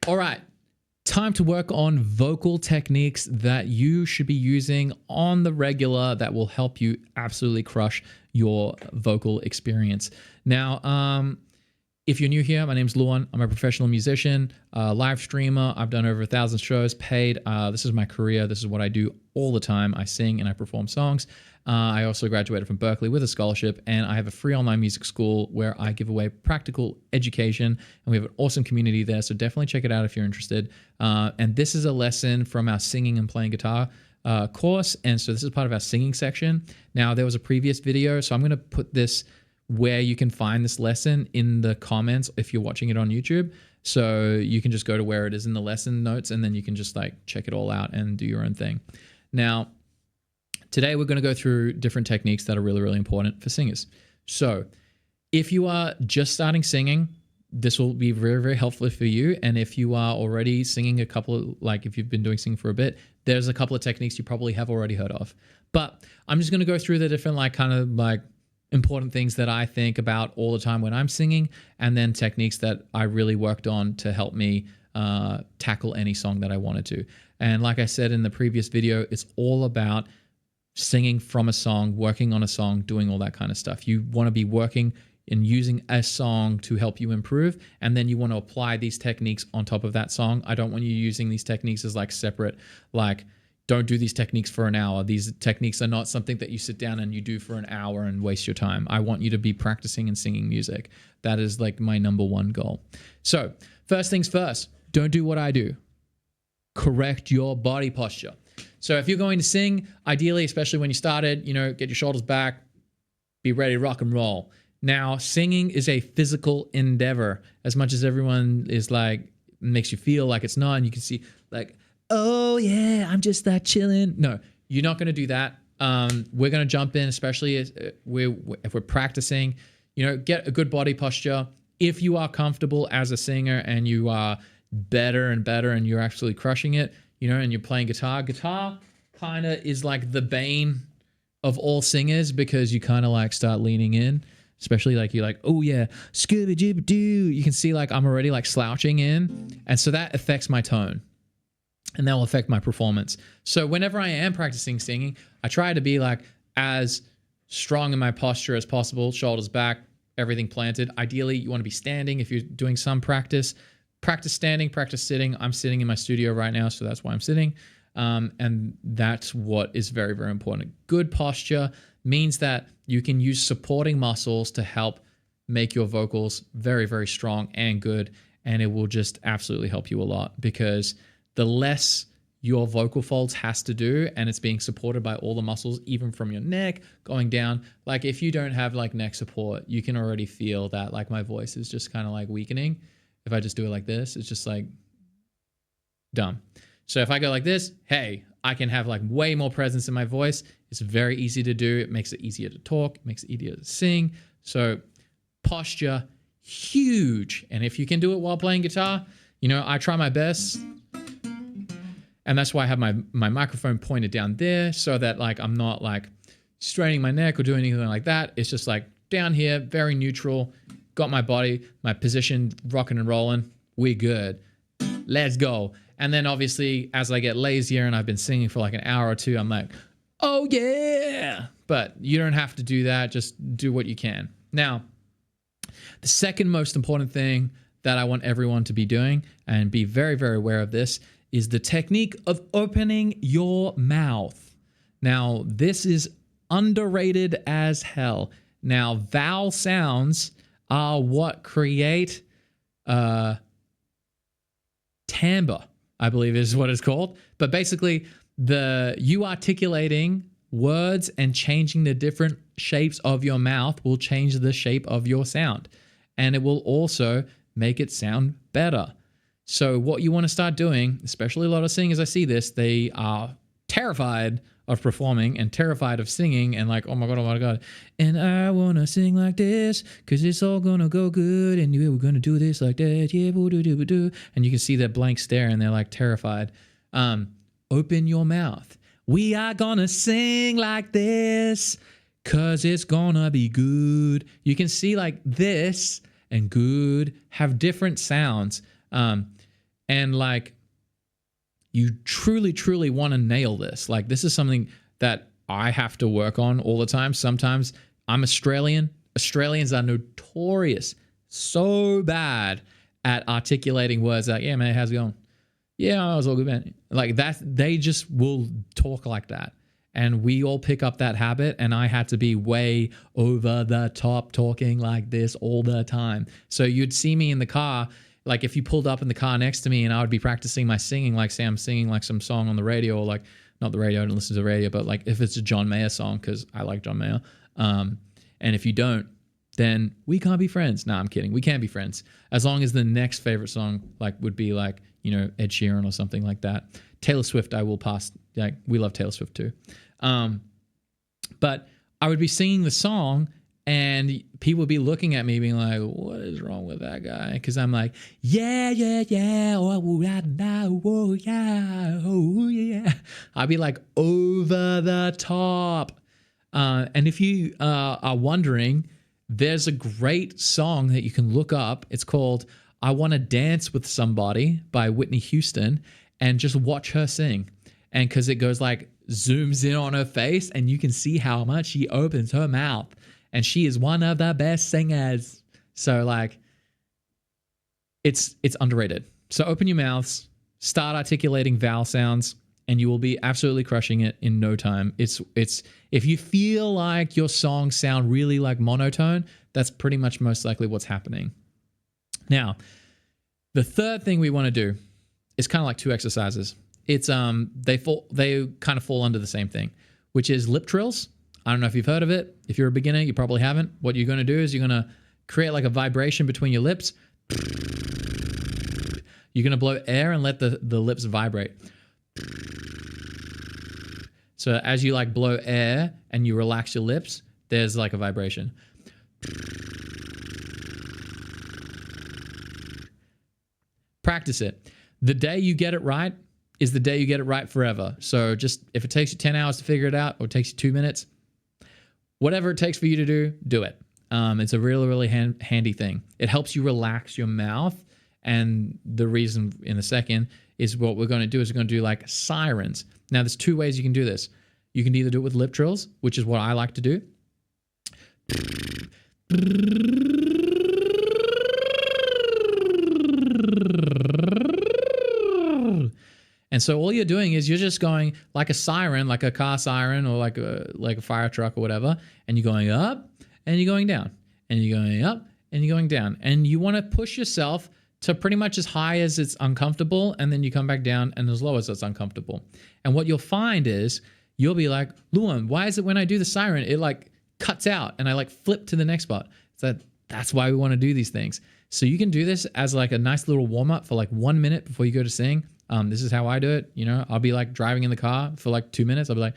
All right. Time to work on vocal techniques that you should be using on the regular that will help you absolutely crush your vocal experience. Now, if you're new here, my name's Luan. I'm a professional musician, live streamer. I've done over 1,000 shows paid. This is my career. This is what I do all the time. I sing and I perform songs. I also graduated from Berklee with a scholarship, and I have a free online music school where I give away practical education, and we have an awesome community there. So definitely check it out if you're interested. And this is a lesson from our singing and playing guitar course. And so this is part of our singing section. Now, there was a previous video, so I'm going to put this where you can find this lesson in the comments if you're watching it on YouTube. So you can just go to where it is in the lesson notes, and then you can just like check it all out and do your own thing. Now, today we're going to go through different techniques that are really, really important for singers. So if you are just starting singing, this will be very, very helpful for you. And if you are already singing if you've been doing singing for a bit, there's a couple of techniques you probably have already heard of. But I'm just going to go through the different important things that I think about all the time when I'm singing, and then techniques that I really worked on to help me tackle any song that I wanted to. And like I said in the previous video, it's all about singing from a song, working on a song, doing all that kind of stuff. You want to be working and using a song to help you improve, and then you want to apply these techniques on top of that song. I don't want you using these techniques as like separate, don't do these techniques for an hour. These techniques are not something that you sit down and you do for an hour and waste your time. I want you to be practicing and singing music. That is like my number one goal. So first things first, don't do what I do. Correct your body posture. So if you're going to sing, ideally, especially when you started, get your shoulders back, be ready to rock and roll. Now, singing is a physical endeavor, as much as everyone is makes you feel like it's not, and you can see oh yeah, I'm just chilling. No, you're not going to do that. We're going to jump in, especially if we're practicing, get a good body posture. If you are comfortable as a singer and you are better and better and you're actually crushing it, and you're playing guitar kind of is like the bane of all singers, because you kind of start leaning in, especially you're oh yeah, Scooby-Doo. You can see I'm already slouching in. And so that affects my tone. And that will affect my performance. So whenever I am practicing singing, I try to be as strong in my posture as possible, shoulders back, everything planted. Ideally, you want to be standing if you're doing some practice. Practice standing, practice sitting. I'm sitting in my studio right now, so that's why I'm sitting. And that's what is very, very important. Good posture means that you can use supporting muscles to help make your vocals very, very strong and good. And it will just absolutely help you a lot, because the less your vocal folds has to do, and it's being supported by all the muscles, even from your neck going down. If you don't have neck support, you can already feel that my voice is just kind of weakening. If I just do it like this, it's just dumb. So if I go like this, hey, I can have way more presence in my voice. It's very easy to do. It makes it easier to talk. It makes it easier to sing. So posture, huge. And if you can do it while playing guitar, I try my best. And that's why I have my microphone pointed down there, so that I'm not straining my neck or doing anything like that. It's just down here, very neutral. Got my body, my position rocking and rolling. We're good. Let's go. And then obviously, as I get lazier and I've been singing for an hour or two, I'm oh yeah. But you don't have to do that. Just do what you can. Now, the second most important thing that I want everyone to be doing, and be very, very aware of this, is the technique of opening your mouth. Now, this is underrated as hell. Now, vowel sounds are what create timbre, I believe is what it's called. But basically, you articulating words and changing the different shapes of your mouth will change the shape of your sound. And it will also make it sound better. So what you want to start doing, especially a lot of singers, I see this, they are terrified of performing and terrified of singing and oh my God. And I want to sing like this because it's all going to go good. And we're going to do this like that. Yeah, do. And you can see that blank stare and they're terrified. Open your mouth. We are going to sing like this because it's going to be good. You can see this and good have different sounds. And like, you truly, truly want to nail this. Like, this is something that I have to work on all the time. Sometimes I'm Australian. Australians are notorious, so bad at articulating words like, yeah, man, how's it going? Yeah, I was all good, man. Like that, they just will talk like that. And we all pick up that habit, and I had to be way over the top talking like this all the time. So you'd see me in the car, like if you pulled up in the car next to me and I would be practicing my singing, like say I'm singing like some song on the radio, or like, not the radio, I don't listen to the radio, but like if it's a John Mayer song, because I like John Mayer. And if you don't, then we can't be friends. No, I'm kidding. We can be friends. As long as the next favorite song like would be like, you know, Ed Sheeran or something like that. Taylor Swift, I will pass. Like, we love Taylor Swift too. But I would be singing the song and people would be looking at me being like, what is wrong with that guy? Because I'm like, yeah, yeah, yeah. Oh, yeah. Oh, yeah. I'd be like over the top. And if you are wondering, there's a great song that you can look up. It's called I Want to Dance with Somebody by Whitney Houston, and just watch her sing. And because it goes like, zooms in on her face and you can see how much she opens her mouth, and she is one of the best singers. So like, it's underrated. So open your mouths, start articulating vowel sounds, and you will be absolutely crushing it in no time. It's if you feel like your songs sound really like monotone, that's pretty much most likely what's happening. Now, the third thing we want to do is kind of like two exercises. It's they kind of fall under the same thing, which is lip trills. I don't know if you've heard of it. If you're a beginner, you probably haven't. What you're going to do is you're going to create like a vibration between your lips. You're going to blow air and let the lips vibrate. So as you like blow air and you relax your lips, there's like a vibration. Practice it. The day you get it right is the day you get it right forever. So just if it takes you 10 hours to figure it out, or it takes you 2 minutes, whatever it takes for you to do it. It's a really, really handy thing. It helps you relax your mouth. And the reason in a second is what we're going to do is we're going to do like sirens. Now, there's two ways you can do this. You can either do it with lip trills, which is what I like to do. And so all you're doing is you're just going like a siren, like a car siren, or like a fire truck or whatever, and you're going up and you're going down, and you're going up and you're going down. And you want to push yourself to pretty much as high as it's uncomfortable, and then you come back down and as low as it's uncomfortable. And what you'll find is you'll be like, Luan, why is it when I do the siren, it like cuts out and I like flip to the next spot? So that's why we want to do these things. So you can do this as like a nice little warm up for like 1 minute before you go to sing. This is how I do it. You know, I'll be like driving in the car for like 2 minutes. I'll be like,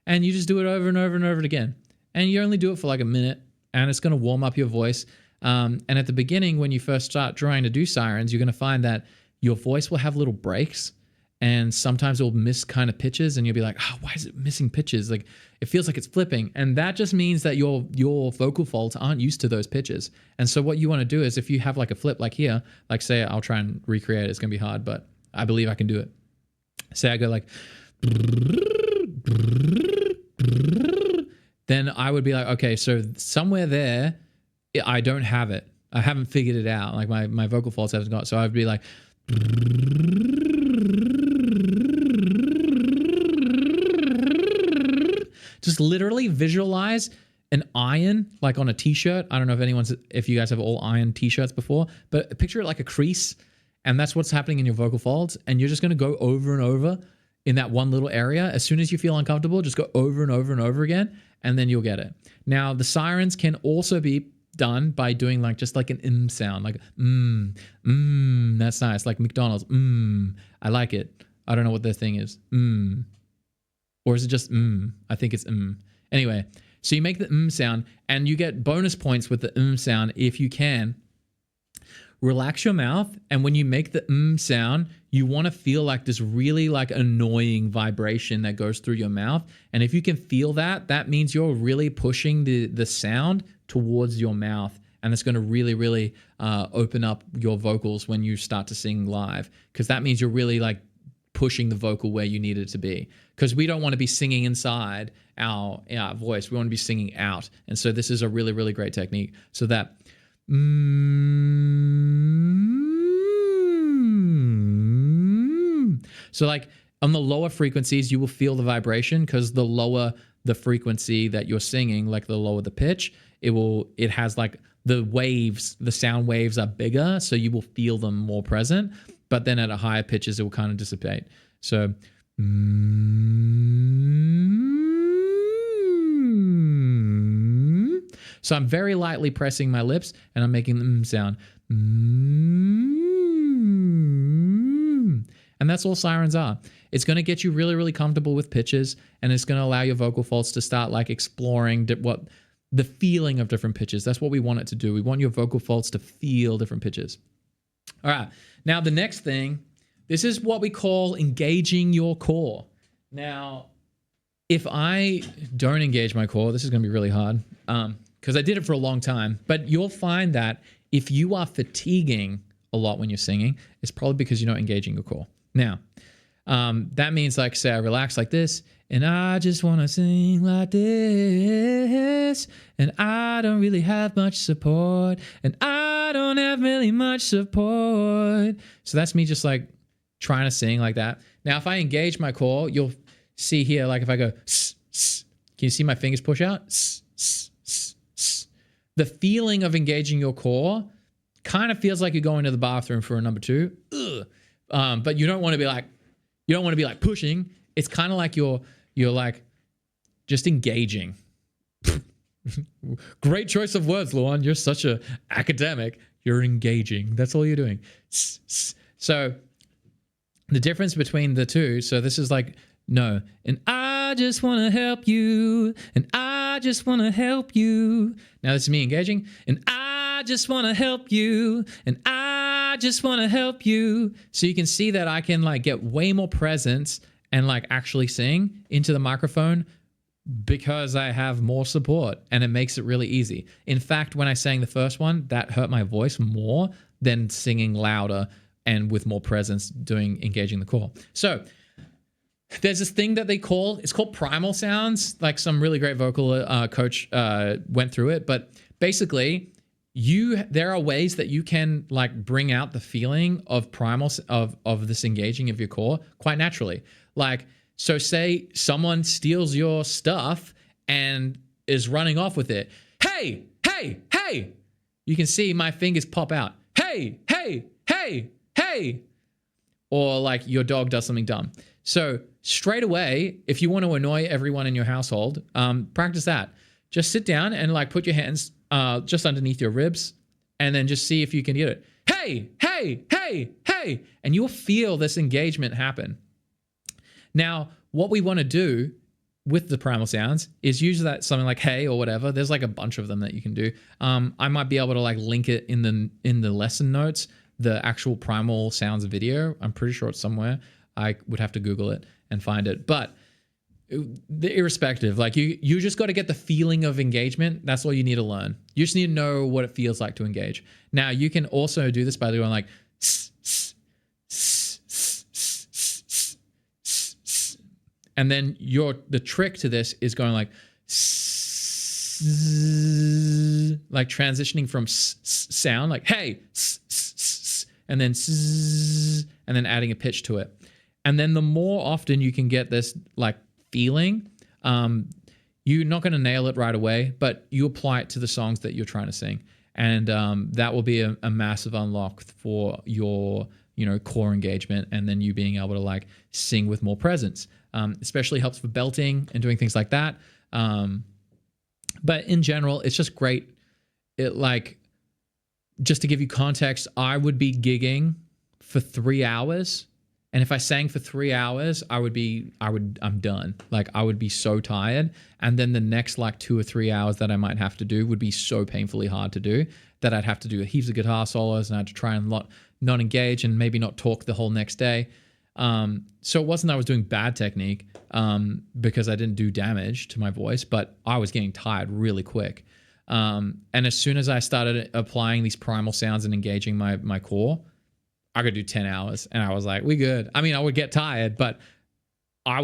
and you just do it over and over and over again. And you only do it for like a minute, and it's going to warm up your voice. And at the beginning, when you first start trying to do sirens, you're going to find that your voice will have little breaks, and sometimes it will miss kind of pitches, and you'll be like, oh, why is it missing pitches? Like, it feels like it's flipping. And that just means that your vocal folds aren't used to those pitches. And so what you want to do is, if you have like a flip like here, like say I'll try and recreate it. It's going to be hard, but I believe I can do it. Say I go like, then I would be like, okay, so somewhere there, I don't have it. I haven't figured it out. Like my vocal folds haven't got. So I'd be like, just literally visualize an iron like on a t-shirt. I don't know if you guys have all iron t-shirts before, but picture it like a crease, and that's what's happening in your vocal folds. And you're just going to go over and over in that one little area. As soon as you feel uncomfortable, just go over and over and over again, and then you'll get it. Now, the sirens can also be done by doing like just like an sound, like that's nice, like McDonald's. I like it. I don't know what their thing is. Or is it just I think it's Anyway, so you make the sound, and you get bonus points with the sound if you can relax your mouth. And when you make the sound, you want to feel like this really like annoying vibration that goes through your mouth. And if you can feel that, that means you're really pushing the sound towards your mouth. And it's going to really, really open up your vocals when you start to sing live, because that means you're really like pushing the vocal where you need it to be, because we don't want to be singing inside our voice. We want to be singing out. And so this is a really, really great technique. So that so like on the lower frequencies, you will feel the vibration, because the lower the frequency that you're singing, like the lower the pitch, it has like the waves, the sound waves are bigger, so you will feel them more present. But then at a higher pitches, it will kind of dissipate. So, so I'm very lightly pressing my lips and I'm making the sound. And that's all sirens are. It's going to get you really, really comfortable with pitches, and it's going to allow your vocal folds to start like exploring what the feeling of different pitches. That's what we want it to do. We want your vocal folds to feel different pitches. All right. Now, the next thing, this is what we call engaging your core. Now, if I don't engage my core, this is going to be really hard because I did it for a long time. But you'll find that if you are fatiguing a lot when you're singing, it's probably because you're not engaging your core. Now, that means, like, say I relax like this, and I just want to sing like this, and I don't really have much support, and I don't have really much support. So that's me just like trying to sing like that. Now, if I engage my core, you'll see here, like if I go, can you see my fingers push out? The feeling of engaging your core kind of feels like you're going to the bathroom for a number two. But you don't want to be like, pushing. It's kind of like you're like just engaging. Great choice of words, Luan. You're such a academic. You're engaging. That's all you're doing. So the difference between the two, so this is like, no, and I just want to help you, and I just want to help you. Now this is me engaging, and I just want to help you, and I just want to help you. So you can see that I can like get way more presence and like actually sing into the microphone because I have more support, and it makes it really easy. In fact, when I sang the first one, that hurt my voice more than singing louder and with more presence engaging the core. So there's this thing that it's called primal sounds. Like some really great vocal coach went through it, but basically there are ways that you can like bring out the feeling of primal of this engaging of your core quite naturally. Like, so say someone steals your stuff and is running off with it. Hey, hey, hey. You can see my fingers pop out. Hey, hey, hey, hey. Or like your dog does something dumb. So straight away, if you want to annoy everyone in your household, practice that. Just sit down and like put your hands just underneath your ribs, and then just see if you can get it. Hey, hey, hey, hey. And you'll feel this engagement happen. Now, what we want to do with the primal sounds is use that something like hey or whatever. There's like a bunch of them that you can do. I might be able to like link it in the lesson notes, the actual primal sounds video. I'm pretty sure it's somewhere. I would have to Google it and find it. But irrespective, like you just got to get the feeling of engagement. That's all you need to learn. You just need to know what it feels like to engage. Now, you can also do this by doing like and then the trick to this is going like transitioning from sound like hey and then adding a pitch to it. And then the more often you can get this like feeling, you're not going to nail it right away, but you apply it to the songs that you're trying to sing. And that will be a massive unlock for your, core engagement, and then you being able to like sing with more presence. Especially helps for belting and doing things like that. But in general, it's just great. It like, just to give you context, I would be gigging for 3 hours And if I sang for 3 hours, I'm done. Like I would be so tired. And then the next like 2 or 3 hours that I might have to do would be so painfully hard to do that I'd have to do heaps of guitar solos and I had to try and not engage and maybe not talk the whole next day. So it wasn't that I was doing bad technique because I didn't do damage to my voice, but I was getting tired really quick. And as soon as I started applying these primal sounds and engaging my core, I could do 10 hours and I was like, we good. I mean, I would get tired, but I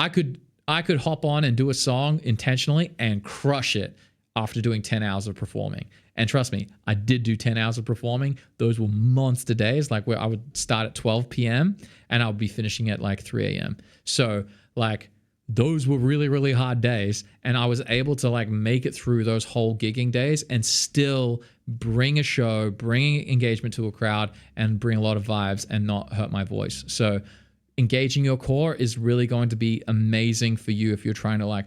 could hop on and do a song intentionally and crush it after doing 10 hours of performing. And trust me, I did do 10 hours of performing. Those were monster days, like where I would start at 12 p.m. and I would be finishing at like 3 a.m. So like those were really, really hard days. And I was able to like make it through those whole gigging days and still bring a show, bring engagement to a crowd and bring a lot of vibes and not hurt my voice. So engaging your core is really going to be amazing for you if you're trying to like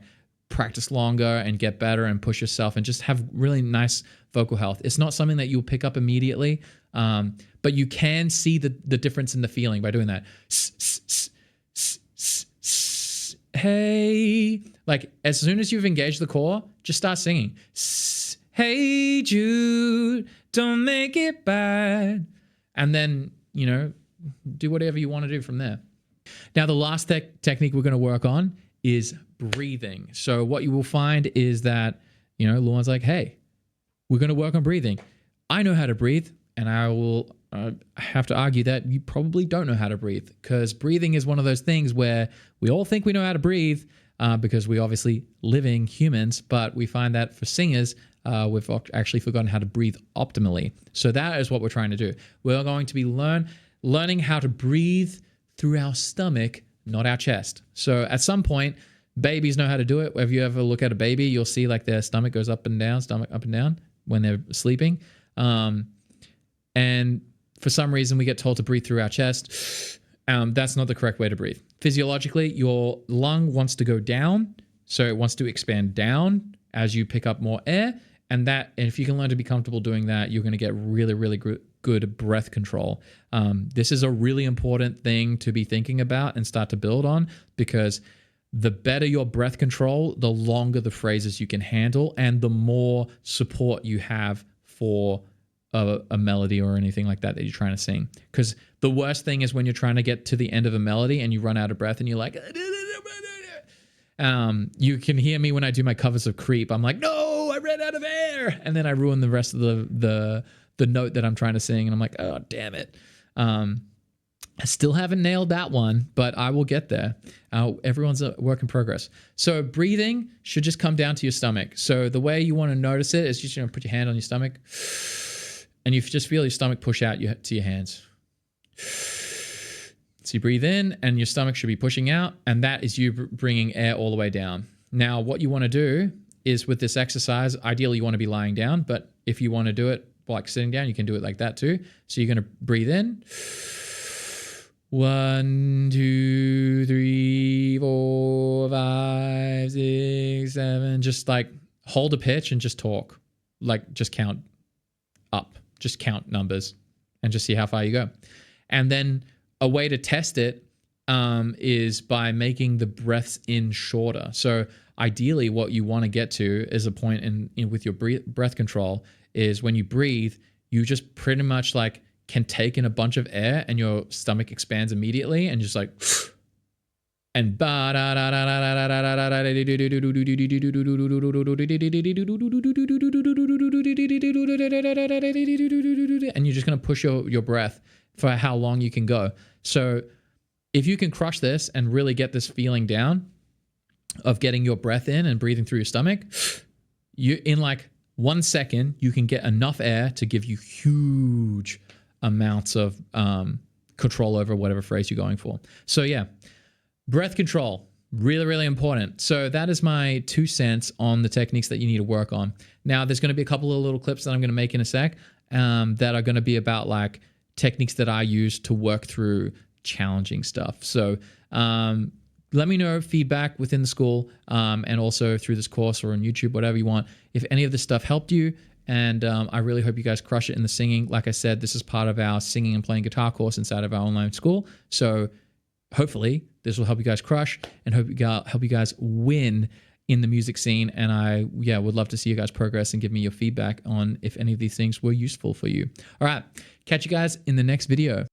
practice longer and get better and push yourself and just have really nice vocal health. It's not something that you'll pick up immediately, but you can see the difference in the feeling by doing that. Hey, like as soon as you've engaged the core, just start singing. Hey Jude, don't make it bad. And then, you know, do whatever you want to do from there. Now, the last technique we're going to work on is breathing. So what you will find is that, you know, Lauren's like, hey, we're going to work on breathing. I know how to breathe, and I will have to argue that you probably don't know how to breathe, because breathing is one of those things where we all think we know how to breathe because we obviously living humans, but we find that for singers, we've actually forgotten how to breathe optimally. So that is what we're trying to do. We're going to be learning how to breathe through our stomach, not our chest. So at some point, babies know how to do it. If you ever look at a baby, you'll see like their stomach goes up and down, stomach up and down when they're sleeping. And for some reason, we get told to breathe through our chest. That's not the correct way to breathe. Physiologically, your lung wants to go down. So it wants to expand down as you pick up more air. And if you can learn to be comfortable doing that, you're going to get really, really good breath control. This is a really important thing to be thinking about and start to build on, because the better your breath control, the longer the phrases you can handle and the more support you have for a melody or anything like that you're trying to sing. Because the worst thing is when you're trying to get to the end of a melody and you run out of breath and you're like, you can hear me when I do my covers of Creep. I'm like, no, I ran out of air. And then I ruin the rest of the note that I'm trying to sing. And I'm like, oh, damn it. I still haven't nailed that one, but I will get there. Everyone's a work in progress. So breathing should just come down to your stomach. So the way you want to notice it is just, you know, put your hand on your stomach and you just feel your stomach push out to your hands. So you breathe in and your stomach should be pushing out, and that is you bringing air all the way down. Now, what you want to do is with this exercise, ideally you want to be lying down, but if you want to do it like sitting down, you can do it like that too. So you're going to breathe in. 1, 2, 3, 4, 5, 6, 7. Just like hold a pitch and just talk. Like just count up. Just count numbers and just see how far you go. And then a way to test it is by making the breaths in shorter. So ideally what you want to get to is a point in with your breath control is when you breathe, you just pretty much like can take in a bunch of air and your stomach expands immediately and just like and and you're just going to push your breath for how long you can go. So if you can crush this and really get this feeling down of getting your breath in and breathing through your stomach, you in like 1 second, you can get enough air to give you huge amounts of control over whatever phrase you're going for. So yeah, breath control, really, really important. So that is my 2 cents on the techniques that you need to work on. Now, there's going to be a couple of little clips that I'm going to make in a sec that are going to be about like techniques that I use to work through challenging stuff. So let me know feedback within the school and also through this course or on YouTube, whatever you want. If any of this stuff helped you And I really hope you guys crush it in the singing. Like I said, this is part of our singing and playing guitar course inside of our online school. So hopefully this will help you guys crush and help you guys win in the music scene. And I would love to see you guys progress and give me your feedback on if any of these things were useful for you. All right, catch you guys in the next video.